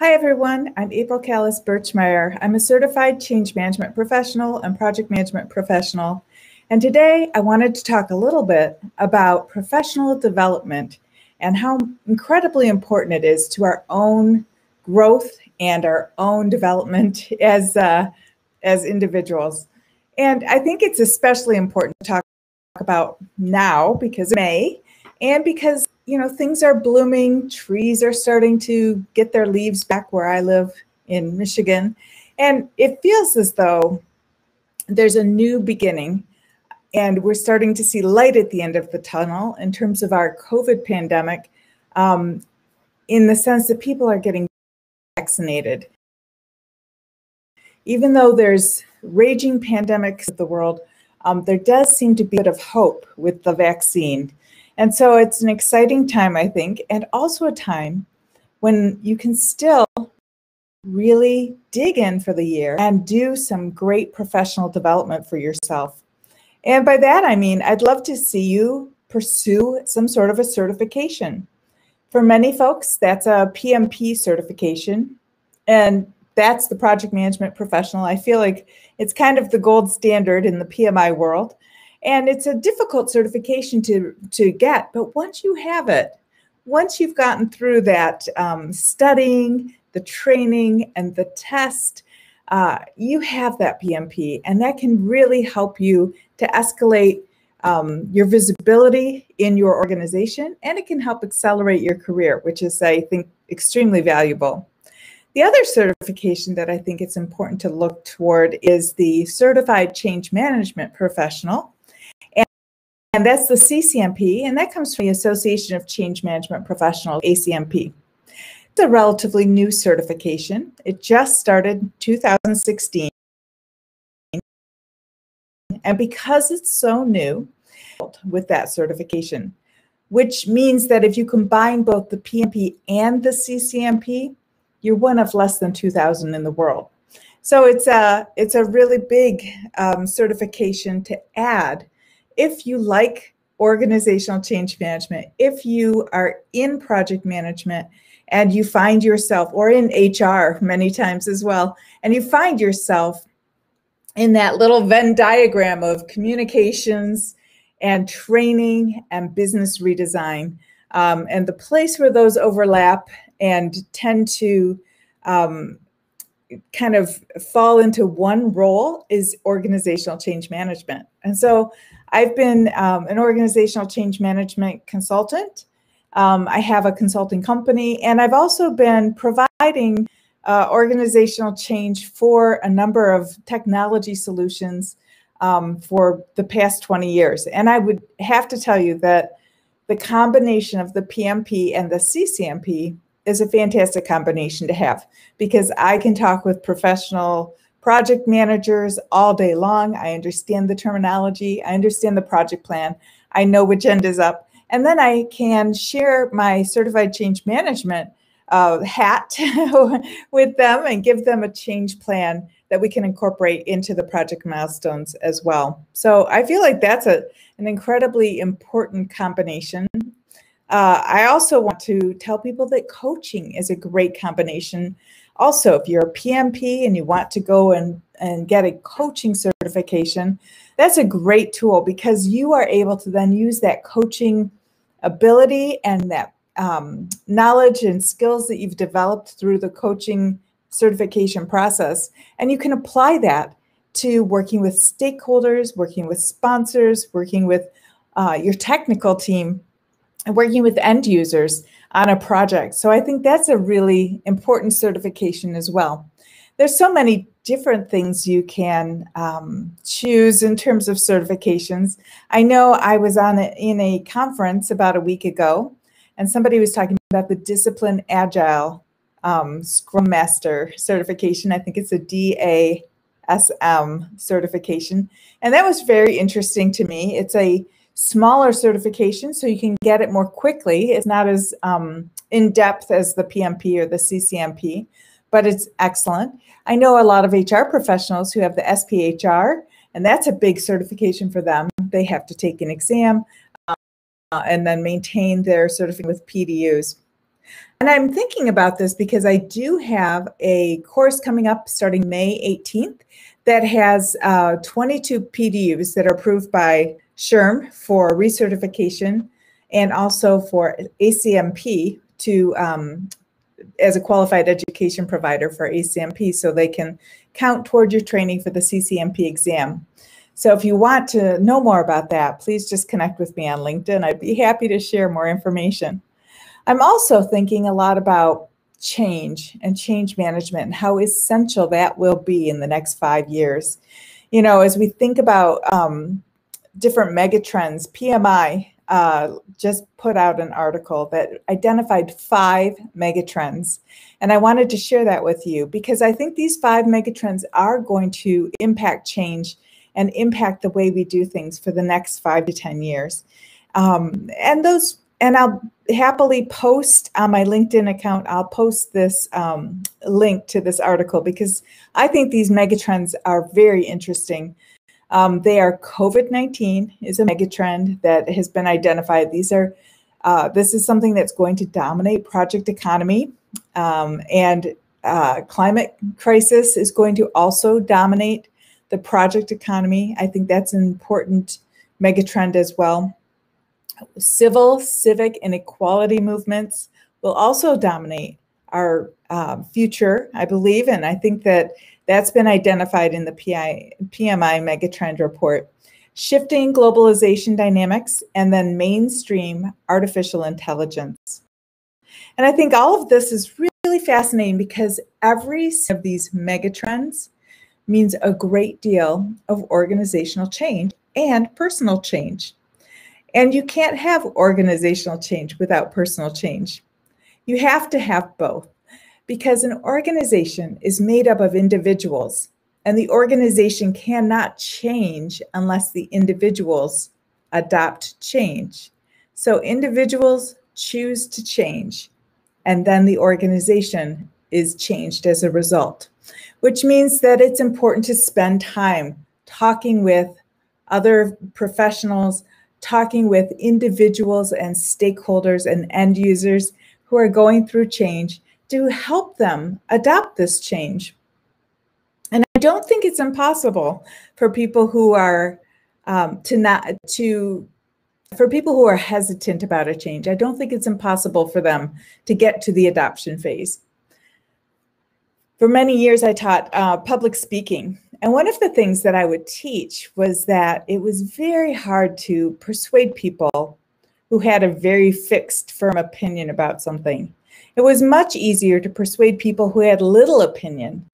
Hi, everyone. I'm April Callis-Birchmeier. I'm a certified change management professional and project management professional. And today I wanted to talk a little bit about professional development and how incredibly important it is to our own growth and our own development as individuals. And I think it's especially important to talk about now because of May and because things are blooming, trees are starting to get their leaves back where I live in Michigan. And it feels as though there's a new beginning and we're starting to see light at the end of the tunnel in terms of our COVID pandemic, in the sense that people are getting vaccinated. Even though there's raging pandemics in the world, there does seem to be a bit of hope with the vaccine. And so it's an exciting time, I think, and also a time when you can still really dig in for the year and do some great professional development for yourself. And by that, I mean, I'd love to see you pursue some sort of a certification. For many folks, that's a PMP certification, and that's the project management professional. I feel like it's kind of the gold standard in the PMI world. And it's a difficult certification to get, but once you have it, once you've gotten through that studying, the training, and the test, you have that PMP, and that can really help you to escalate your visibility in your organization, and it can help accelerate your career, which is, I think, extremely valuable. The other certification that I think it's important to look toward is the Certified Change Management Professional. And that's the CCMP, and that comes from the Association of Change Management Professionals, ACMP. It's a relatively new certification. It just started in 2016. And because it's so new with that certification, which means that if you combine both the PMP and the CCMP, you're one of less than 2,000 in the world. So it's a really big certification to add if you like organizational change management, if you are in project management and you find yourself, or in HR many times as well, and you find yourself in that little Venn diagram of communications and training and business redesign, and the place where those overlap and tend to kind of fall into one role is organizational change management. And so I've been an organizational change management consultant. I have a consulting company, and I've also been providing organizational change for a number of technology solutions for the past 20 years. And I would have to tell you that the combination of the PMP and the CCMP is a fantastic combination to have, because I can talk with professional project managers all day long. I understand the terminology. I understand the project plan. I know which end is up. And then I can share my certified change management hat with them and give them a change plan that we can incorporate into the project milestones as well. So I feel like that's an incredibly important combination. I also want to tell people that coaching is a great combination. Also, if you're a PMP and you want to go and get a coaching certification, that's a great tool, because you are able to then use that coaching ability and that knowledge and skills that you've developed through the coaching certification process, and you can apply that to working with stakeholders, working with sponsors, working with your technical team, and working with end users on a project. So I think that's a really important certification as well. There's so many different things you can choose in terms of certifications. I know I was in a conference about a week ago, and somebody was talking about the Discipline Agile Scrum Master certification. I think it's a DASM certification. And that was very interesting to me. It's a smaller certification, so you can get it more quickly. It's not as in-depth as the PMP or the CCMP, but it's excellent. I know a lot of HR professionals who have the SPHR, and that's a big certification for them. They have to take an exam and then maintain their certificate with PDUs. I'm thinking about this because I do have a course coming up starting May 18th that has 22 PDUs that are approved by SHRM for recertification and also for ACMP to as a qualified education provider for ACMP, so they can count toward your training for the CCMP exam. So if you want to know more about that, please just connect with me on LinkedIn. I'd be happy to share more information. I'm also thinking a lot about change and change management and how essential that will be in the next 5 years. You know, as we think about different megatrends, PMI just put out an article that identified 5 megatrends. And I wanted to share that with you because I think these 5 megatrends are going to impact change and impact the way we do things for the next 5 to 10 years. And I'll happily post on my LinkedIn account, I'll post this link to this article because I think these megatrends are very interesting. They are COVID-19 is a megatrend that has been identified. This is something that's going to dominate project economy, and climate crisis is going to also dominate the project economy. I think that's an important megatrend as well. Civil, civic, and equality movements will also dominate our future, I believe, and I think that that's been identified in the PMI Megatrend Report. Shifting globalization dynamics, and then mainstream artificial intelligence. And I think all of this is really fascinating because every of these megatrends means a great deal of organizational change and personal change. And you can't have organizational change without personal change. You have to have both because an organization is made up of individuals, and the organization cannot change unless the individuals adopt change. So individuals choose to change, and then the organization is changed as a result, which means that it's important to spend time talking with other professionals, talking with individuals and stakeholders and end users who are going through change to help them adopt this change. And I don't think it's impossible for people who are for people who are hesitant about a change. I don't think it's impossible for them to get to the adoption phase. For many years, I taught public speaking. And one of the things that I would teach was that it was very hard to persuade people who had a very fixed, firm opinion about something. It was much easier to persuade people who had little opinion.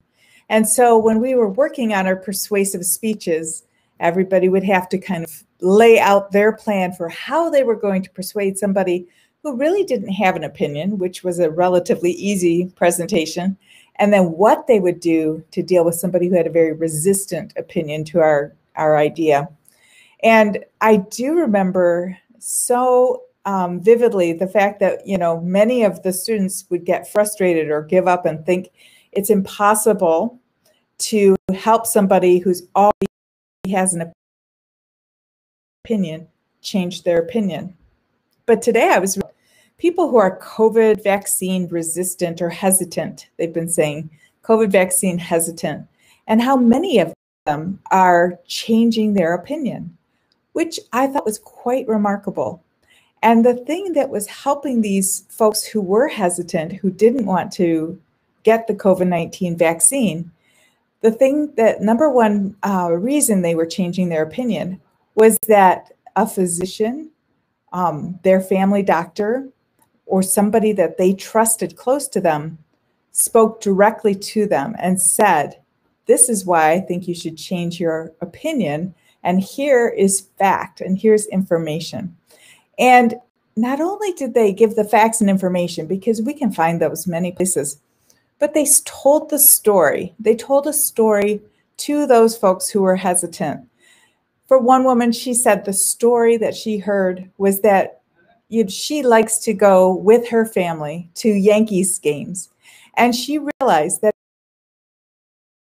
And so when we were working on our persuasive speeches, everybody would have to kind of lay out their plan for how they were going to persuade somebody who really didn't have an opinion, which was a relatively easy presentation, and then what they would do to deal with somebody who had a very resistant opinion to our idea. And I do remember so vividly the fact that, you know, many of the students would get frustrated or give up and think it's impossible to help somebody who's already has an opinion change their opinion. But today people who are COVID vaccine resistant or hesitant, they've been saying COVID vaccine hesitant, and how many of them are changing their opinion, which I thought was quite remarkable. And the thing that was helping these folks who were hesitant, who didn't want to get the COVID-19 vaccine, the thing that number one reason they were changing their opinion was that a physician, their family doctor, or somebody that they trusted close to them spoke directly to them and said, this is why I think you should change your opinion. And here is fact, and here's information. And not only did they give the facts and information, because we can find those many places, but they told the story. They told a story to those folks who were hesitant. For one woman, she said the story that she heard was that she likes to go with her family to Yankees games. And she realized that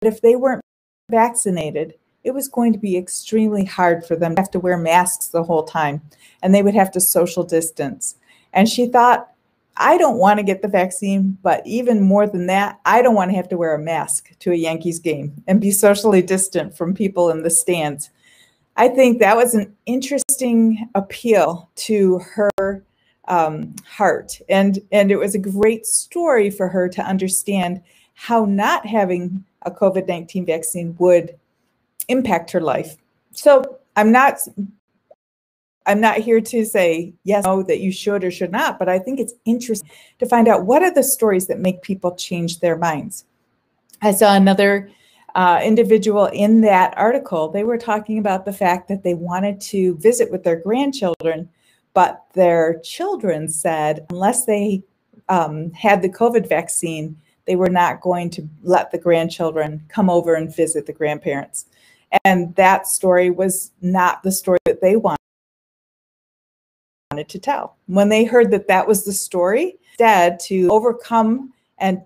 if they weren't vaccinated, it was going to be extremely hard for them to have to wear masks the whole time, and they would have to social distance. And she thought, I don't want to get the vaccine, but even more than that, I don't want to have to wear a mask to a Yankees game and be socially distant from people in the stands. I think that was an interesting appeal to her heart. And it was a great story for her to understand how not having a COVID-19 vaccine would impact her life. So I'm not here to say yes, no, that you should or should not, but I think it's interesting to find out what are the stories that make people change their minds. I saw another individual in that article. They were talking about the fact that they wanted to visit with their grandchildren, but their children said unless they had the COVID vaccine, they were not going to let the grandchildren come over and visit the grandparents. And that story was not the story that they wanted to tell. When they heard that that was the story, instead to overcome and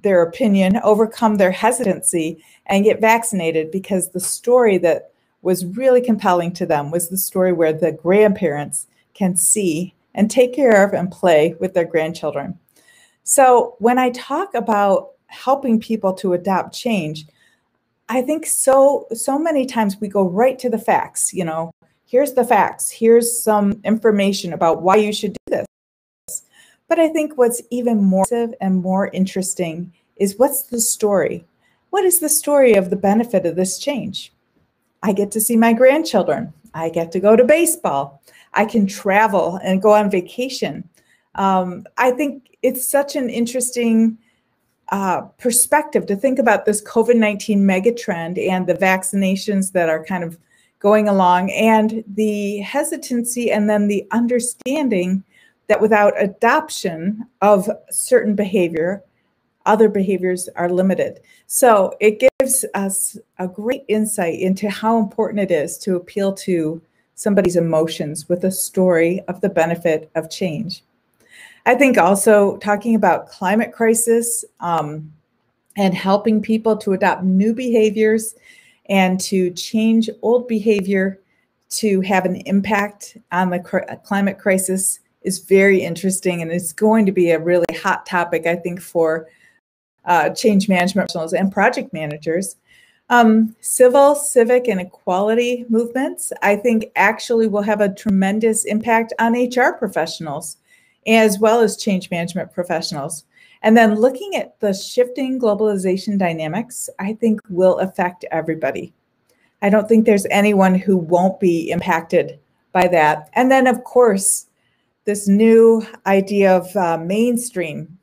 their opinion, overcome their hesitancy, and get vaccinated, because the story that was really compelling to them was the story where the grandparents can see and take care of and play with their grandchildren. So when I talk about helping people to adopt change, I think so many times we go right to the facts. You know, here's the facts. Here's some information about why you should do this. But I think what's even more and more interesting is what's the story? What is the story of the benefit of this change? I get to see my grandchildren. I get to go to baseball. I can travel and go on vacation. I think it's such an interesting perspective to think about this COVID-19 megatrend and the vaccinations that are kind of going along, and the hesitancy and then the understanding that without adoption of certain behavior, other behaviors are limited. So it gives us a great insight into how important it is to appeal to somebody's emotions with a story of the benefit of change. I think also talking about climate crisis and helping people to adopt new behaviors and to change old behavior to have an impact on the climate crisis is very interesting, and it's going to be a really hot topic, I think, for change management professionals and project managers. Civil, civic, and equality movements, I think, actually will have a tremendous impact on HR professionals as well as change management professionals. And then looking at the shifting globalization dynamics, I think will affect everybody. I don't think there's anyone who won't be impacted by that. And then, of course, this new idea of mainstream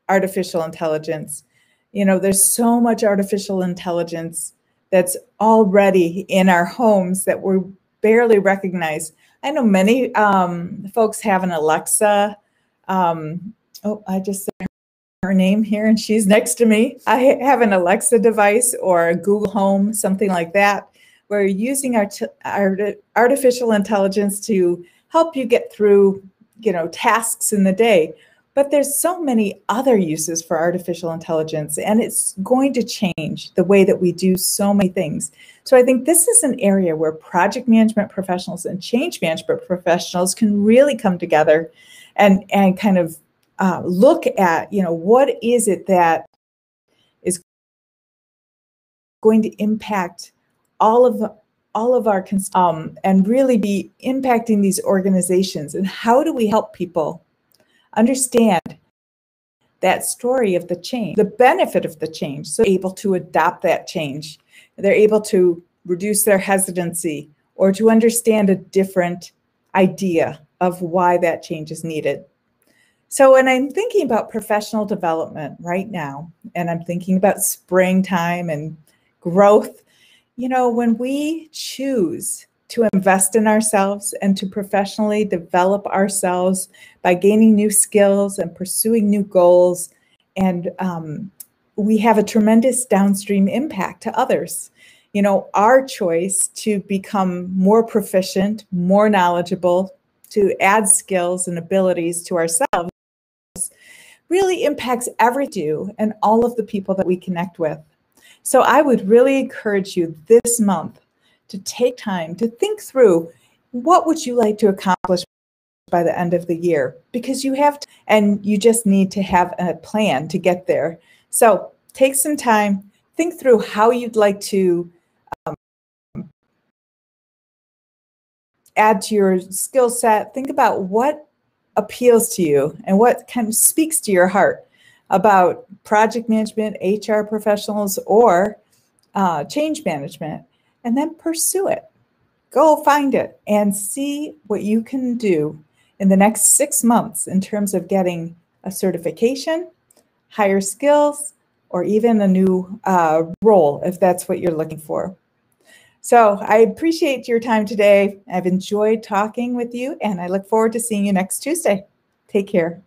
artificial intelligence. You know, there's so much artificial intelligence that's already in our homes that we barely recognize. I know many folks have an Alexa. I just said her name here and she's next to me. I have an Alexa device or a Google Home, something like that, where you're using artificial intelligence to help you get through, you know, tasks in the day. But there's so many other uses for artificial intelligence, and it's going to change the way that we do so many things. So I think this is an area where project management professionals and change management professionals can really come together and kind of look at, you know, what is it that is going to impact all of our and really be impacting these organizations, and how do we help people understand that story of the change, the benefit of the change, so they're able to adopt that change. They're able to reduce their hesitancy or to understand a different idea of why that change is needed. So when I'm thinking about professional development right now, and I'm thinking about springtime and growth, you know, when we choose to invest in ourselves and to professionally develop ourselves by gaining new skills and pursuing new goals, and we have a tremendous downstream impact to others. You know, our choice to become more proficient, more knowledgeable, to add skills and abilities to ourselves really impacts everything and all of the people that we connect with. So I would really encourage you this month to take time to think through, what would you like to accomplish by the end of the year, because you have to, and you just need to have a plan to get there. So take some time, think through how you'd like to add to your skill set. Think about what appeals to you and what kind of speaks to your heart about project management, HR professionals, or change management, and then pursue it. Go find it and see what you can do in the next 6 months in terms of getting a certification, higher skills, or even a new role if that's what you're looking for. So I appreciate your time today. I've enjoyed talking with you, and I look forward to seeing you next Tuesday. Take care.